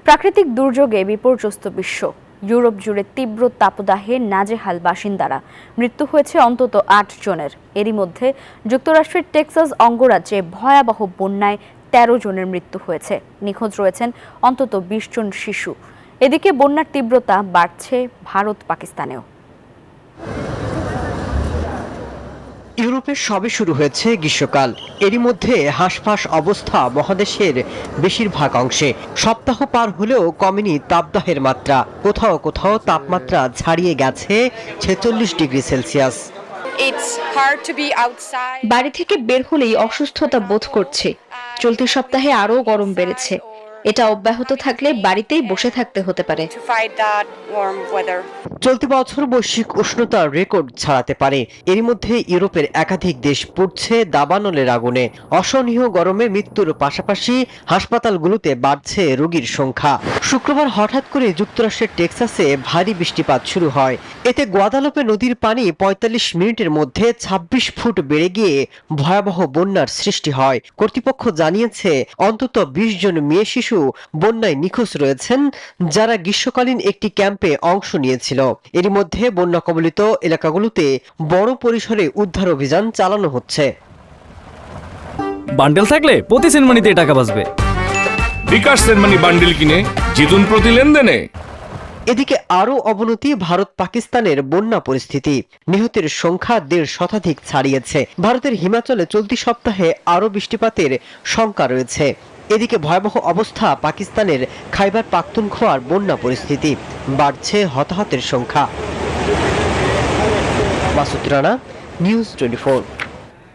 প্রাকৃতিক দুর্যোগে বিপর্যস্ত বিশ্ব। ইউরোপ জুড়ে তীব্র তাপদাহে নাজেহাল বাসিন্দারা। মৃত্যু হয়েছে অন্তত ৮ জনের। এরই মধ্যে যুক্তরাষ্ট্রের টেক্সাস অঙ্গরাজ্যে ভয়াবহ বন্যায় ১৩ জনের মৃত্যু হয়েছে। নিখোঁজ রয়েছেন অন্তত ২০ জন শিশু। এদিকে বন্যার তীব্রতা বাড়ছে ভারত পাকিস্তানেও। ইউরোপে সবে শুরু হয়েছে গ্রীষ্মকাল। এরই মধ্যে হাঁসফাঁস অবস্থা মহাদেশের বেশিরভাগ অংশে। সপ্তাহ পার হলেও কমেনি তাপদাহের মাত্রা। কোথাও কোথাও তাপমাত্রা ছাড়িয়ে গেছে ৪৬ ডিগ্রি সেলসিয়াস। বাড়ি থেকে বের হলেই অসুস্থতা বোধ করছে। চলতি সপ্তাহে আরও গরম বেড়েছে। এটা অব্যাহত থাকলে বাড়িতেই বসে থাকতে হতে পারে। চলতি বছর বৈশ্বিক উষ্ণতার রেকর্ড ছাড়াতে পারে। এরই মধ্যে ইউরোপের একাধিক দেশ পুড়ছে দাবানলের আগুনে। অসহনীয় গরমে মৃত্যুর পাশাপাশি হাসপাতালগুলোতে বাড়ছে রোগীর সংখ্যা। শুক্রবার হঠাৎ করে যুক্তরাষ্ট্রের টেক্সাসে ভারী বৃষ্টিপাত শুরু হয়। এতে গুয়াদালুপে নদীর পানি ৪৫ মিনিটের মধ্যে ২৬ ফুট বেড়ে গিয়ে ভয়াবহ বন্যার সৃষ্টি হয়। কর্তৃপক্ষ জানিয়েছে অন্তত ২০ জন মেয়ে শিশু বন্যায় নিখোঁজ রয়েছেন, যারা গ্রীষ্মকালীন একটি ক্যাম্পে অংশ নিয়েছিল। এরই মধ্যে বন্যা কবলিত এলাকাগুলোতে বড় পরিসরে উদ্ধার অভিযান চালানো হচ্ছে। বান্ডেল থাকলে প্রতি সেনমানিতে টাকা বাঁচবে। বিকাশ সেনমানি বান্ডেল কিনে জিতুন প্রতি লেনদেনে। এদিকে আরও অবনতি ভারত পাকিস্তানের বন্যা পরিস্থিতি। নিহতের সংখ্যা ১৫০ শতাধিক ছাড়িয়েছে। ভারতের হিমাচলে চলতি সপ্তাহে আরও বৃষ্টিপাতের শঙ্কা রয়েছে। এদিকে ভয়াবহ অবস্থা পাকিস্তানের খাইবার পাখতুনখোয়ার বন্যা পরিস্থিতি। বাড়ছে হতাহতের সংখ্যা। মাসুদ রানা, নিউজ 24।